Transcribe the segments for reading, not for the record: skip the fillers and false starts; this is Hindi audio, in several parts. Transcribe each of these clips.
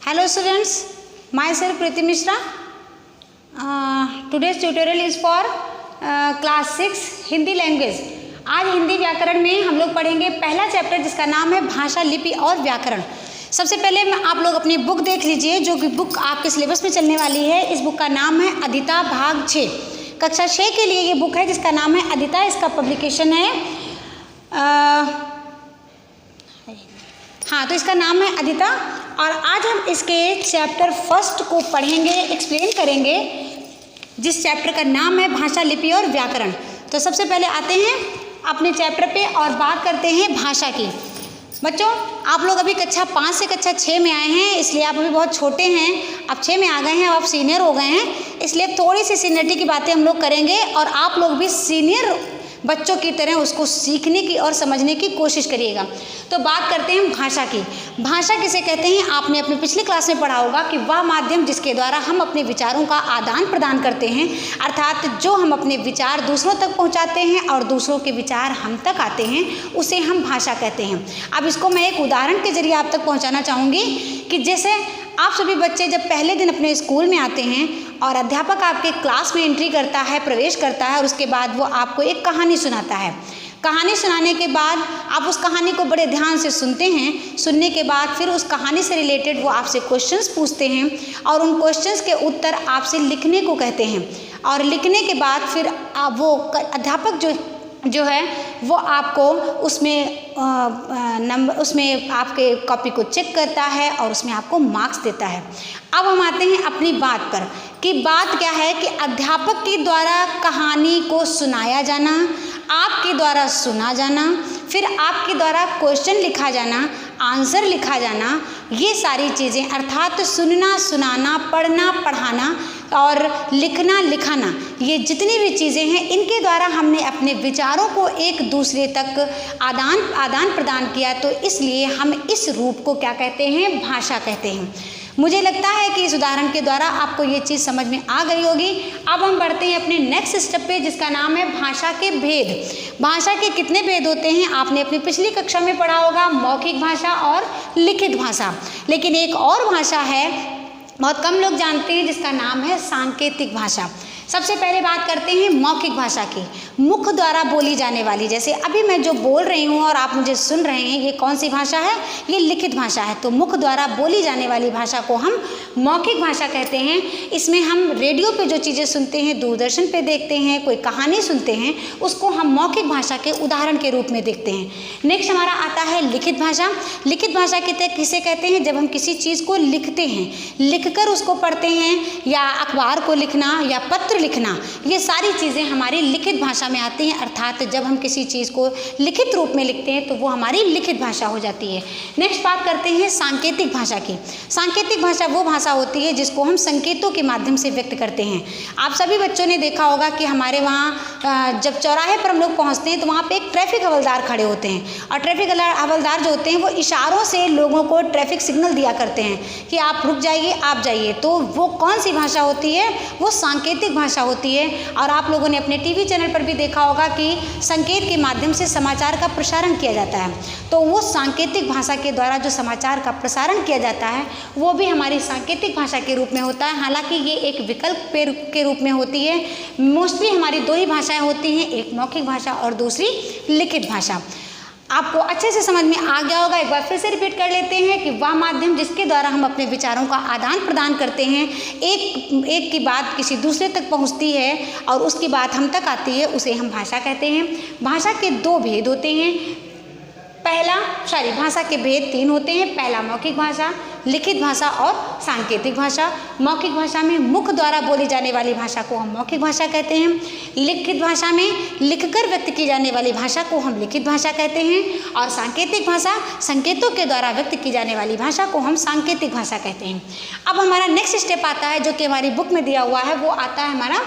Hello students, myself Preeti Mishra. Today's tutorial is for class 6 Hindi language. आज हिंदी व्याकरण में हम लोग पढ़ेंगे पहला चैप्टर जिसका नाम है भाषा, लिपि और व्याकरण। सबसे पहले आप लोग अपनी बुक देख लीजिए, जो कि बुक आपके सिलेबस में चलने वाली है। इस बुक का नाम है अदिता भाग 6, कक्षा 6 के लिए ये बुक है जिसका नाम है अदिता। इसका पब्लिकेशन है तो इसका नाम है अदिता। और आज हम इसके चैप्टर फर्स्ट को पढ़ेंगे, एक्सप्लेन करेंगे, जिस चैप्टर का नाम है भाषा, लिपि और व्याकरण। तो सबसे पहले आते हैं अपने चैप्टर पे और बात करते हैं भाषा की। बच्चों, आप लोग अभी कक्षा 5 से कक्षा 6 में आए हैं, इसलिए आप अभी बहुत छोटे हैं। अब 6 में आ गए हैं, अब आप सीनियर हो गए हैं, इसलिए थोड़ी सी सीनियरिटी की बातें हम लोग करेंगे और आप लोग भी सीनियर बच्चों की तरह उसको सीखने की और समझने की कोशिश करिएगा। तो बात करते हैं भाषा की। भाषा किसे कहते हैं? आपने अपने पिछली क्लास में पढ़ा होगा कि वह माध्यम जिसके द्वारा हम अपने विचारों का आदान प्रदान करते हैं, अर्थात जो हम अपने विचार दूसरों तक पहुंचाते हैं और दूसरों के विचार हम तक आते हैं, उसे हम भाषा कहते हैं। अब इसको मैं एक उदाहरण के जरिए आप तक पहुँचाना चाहूँगी कि जैसे आप सभी बच्चे जब पहले दिन अपने स्कूल में आते हैं और अध्यापक आपके क्लास में एंट्री करता है, प्रवेश करता है, और उसके बाद वो आपको एक कहानी सुनाता है। कहानी सुनाने के बाद आप उस कहानी को बड़े ध्यान से सुनते हैं। सुनने के बाद फिर उस कहानी से रिलेटेड वो आपसे क्वेश्चंस पूछते हैं और उन क्वेश्चंस के उत्तर आपसे लिखने को कहते हैं। और लिखने के बाद फिर वो अध्यापक जो है वो आपको उसमें आपके कॉपी को चेक करता है और उसमें आपको मार्क्स देता है। अब हम आते हैं अपनी बात पर कि बात क्या है कि अध्यापक के द्वारा कहानी को सुनाया जाना, आपके द्वारा सुना जाना, फिर आपके द्वारा क्वेश्चन लिखा जाना, आंसर लिखा जाना, ये सारी चीज़ें अर्थात सुनना, सुनाना, पढ़ना, पढ़ाना और लिखना, लिखाना, ये जितनी भी चीज़ें हैं, इनके द्वारा हमने अपने विचारों को एक दूसरे तक आदान प्रदान किया। तो इसलिए हम इस रूप को क्या कहते हैं? भाषा कहते हैं। मुझे लगता है कि इस उदाहरण के द्वारा आपको ये चीज़ समझ में आ गई होगी। अब हम बढ़ते हैं अपने नेक्स्ट स्टेप पे, जिसका नाम है भाषा के भेद। भाषा के कितने भेद होते हैं? आपने अपनी पिछली कक्षा में पढ़ा होगा, मौखिक भाषा और लिखित भाषा। लेकिन एक और भाषा है, बहुत कम लोग जानते हैं, जिसका नाम है सांकेतिक भाषा। सबसे पहले बात करते हैं मौखिक भाषा की, मुख द्वारा बोली जाने वाली। जैसे अभी मैं जो बोल रही हूँ और आप मुझे सुन रहे हैं, ये कौन सी भाषा है? ये लिखित भाषा है। तो मुख द्वारा बोली जाने वाली भाषा को हम मौखिक भाषा कहते हैं। इसमें हम रेडियो पे जो चीज़ें सुनते हैं, दूरदर्शन पे देखते हैं, कोई कहानी सुनते हैं, उसको हम मौखिक भाषा के उदाहरण के रूप में देखते हैं। नेक्स्ट हमारा आता है लिखित भाषा। लिखित भाषा किसे कहते हैं? जब हम किसी चीज़ को लिखते हैं, लिखकर उसको पढ़ते हैं, या अखबार को लिखना या पत्र लिखना, ये सारी चीज़ें हमारी लिखित भाषा में आती हैं। अर्थात जब हम किसी चीज़ को लिखित रूप में लिखते हैं तो वो हमारी लिखित भाषा हो जाती है। नेक्स्ट बात करते हैं सांकेतिक भाषा की। सांकेतिक भाषा वो भाषा होती है जिसको हम संकेतों के माध्यम से व्यक्त करते हैं। आप सभी बच्चों ने देखा होगा कि हमारे वहाँ जब चौराहे पर हम लोग पहुँचते हैं तो वहाँ पर एक ट्रैफिक हवलदार खड़े होते हैं, और ट्रैफिक हवलदार जो होते हैं वो इशारों से लोगों को ट्रैफिक सिग्नल दिया करते हैं कि आप रुक जाइए, आप जाइए। तो वो कौन सी भाषा होती है? वो सांकेतिक भाषा होती है। और आप लोगों ने अपने टीवी चैनल पर भी देखा होगा कि संकेत के माध्यम से समाचार का प्रसारण किया जाता है। तो वो सांकेतिक भाषा के द्वारा जो समाचार का प्रसारण किया जाता है वो भी हमारी सांकेतिक भाषा के रूप में होता है। हालांकि ये एक विकल्प के रूप में होती है। मोस्टली हमारी दो ही भाषाएं होती हैं, एक मौखिक भाषा और दूसरी लिखित भाषा। आपको अच्छे से समझ में आ गया होगा। एक बार फिर से रिपीट कर लेते हैं कि वह माध्यम जिसके द्वारा हम अपने विचारों का आदान प्रदान करते हैं, एक की बात किसी दूसरे तक पहुंचती है और उसकी बात हम तक आती है, उसे हम भाषा कहते हैं। भाषा के दो भेद होते हैं। भाषा के भेद 3 होते हैं। पहला मौखिक भाषा, लिखित भाषा और सांकेतिक भाषा। मौखिक भाषा में मुख द्वारा बोली जाने वाली भाषा को हम मौखिक भाषा कहते हैं। लिखित भाषा में लिखकर व्यक्त की जाने वाली भाषा को हम लिखित भाषा कहते हैं। और सांकेतिक भाषा, संकेतों के द्वारा व्यक्त की जाने वाली भाषा को हम सांकेतिक भाषा कहते हैं। अब हमारा नेक्स्ट स्टेप आता है, जो कि हमारी बुक में दिया हुआ है, वो आता है हमारा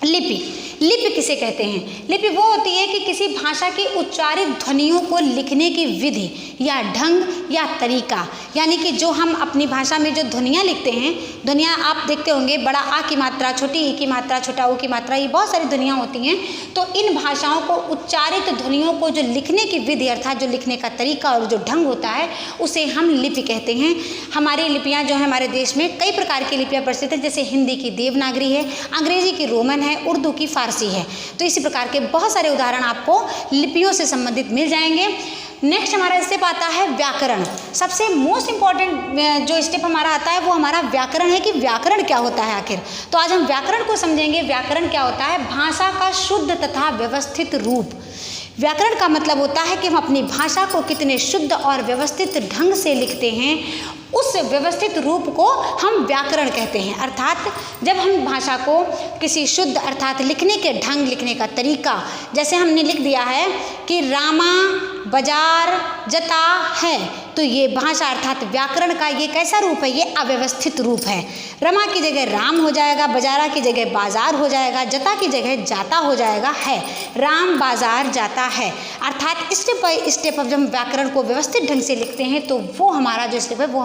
लिपि किसे कहते हैं? लिपि वो होती है कि किसी भाषा की उच्चारित ध्वनियों को लिखने की विधि या ढंग या तरीका, यानी कि जो हम अपनी भाषा में जो ध्वनियाँ लिखते हैं, ध्वनियाँ आप देखते होंगे, बड़ा आ की मात्रा, छोटी ई की मात्रा, छोटा ऊ की मात्रा, ये बहुत सारी ध्वनियाँ होती हैं। तो इन भाषाओं को उच्चारित ध्वनियों को जो लिखने की विधि अर्थात जो लिखने का तरीका और जो ढंग होता है उसे हम लिपि कहते हैं। हमारी लिपियाँ जो है हमारे देश में कई प्रकार की लिपियाँ प्रचलित हैं, जैसे हिंदी की देवनागरी है, अंग्रेजी की रोमन है, उर्दू की फारसी है। तो इसी प्रकार के बहुत सारे उदाहरण आपको लिपियों से संबंधित मिल जाएंगे। नेक्स्ट हमारा स्टेप आता है व्याकरण। सबसे मोस्ट इम्पॉर्टेंट जो स्टेप हमारा आता है वो हमारा व्याकरण है कि व्याकरण क्या होता है आखिर। तो आज हम व्याकरण को समझेंगे। व्याकरण क्या होता है? भाषा का शुद्ध तथा व्यवस्थित रूप। व्याकरण का मतलब होता है कि हम अपनी भाषा को कितने शुद्ध और व्यवस्थित ढंग से लिखते हैं, उस व्यवस्थित रूप को हम व्याकरण कहते हैं। अर्थात जब हम भाषा को किसी शुद्ध अर्थात लिखने के ढंग, लिखने का तरीका, जैसे हमने लिख दिया है कि रामा बाजार जता है, तो ये भाषा अर्थात व्याकरण का ये कैसा रूप है? ये अव्यवस्थित रूप है। रमा की जगह राम हो जाएगा, बाजारा की जगह बाजार हो जाएगा, जता की जगह जाता हो जाएगा है। राम बाजार जाता है। अर्थात स्टेप बाय स्टेप अब जब हम व्याकरण को व्यवस्थित ढंग से लिखते हैं तो वो हमारा जो स्टेप है वो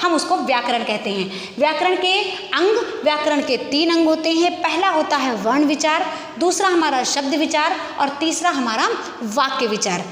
हम उसको व्याकरण कहते हैं। व्याकरण के अंग, व्याकरण के 3 अंग होते हैं। पहला होता है वर्ण विचार, दूसरा हमारा शब्द विचार और तीसरा हमारा वाक्य विचार।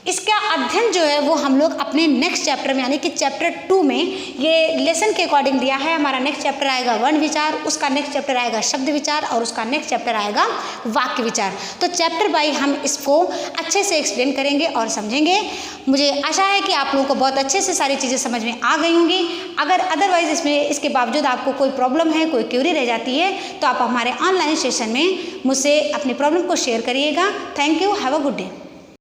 इसका अध्ययन जो है वो हम लोग अपने नेक्स्ट चैप्टर में यानी कि चैप्टर 2 में ये लेसन के अकॉर्डिंग दिया है। हमारा नेक्स्ट चैप्टर आएगा वर्ण विचार, उसका नेक्स्ट चैप्टर आएगा शब्द विचार और उसका नेक्स्ट चैप्टर आएगा वाक्य विचार। तो चैप्टर बाय हम इसको अच्छे से एक्सप्लेन करेंगे और समझेंगे। मुझे आशा है कि आप लोगों को बहुत अच्छे से सारी चीज़ें समझ में आ गई होंगी। अगर अदरवाइज इसके बावजूद आपको कोई प्रॉब्लम है, कोई क्वेरी रह जाती है, तो आप हमारे ऑनलाइन सेशन में मुझसे अपनी प्रॉब्लम को शेयर करिएगा। Thank you, have a good day.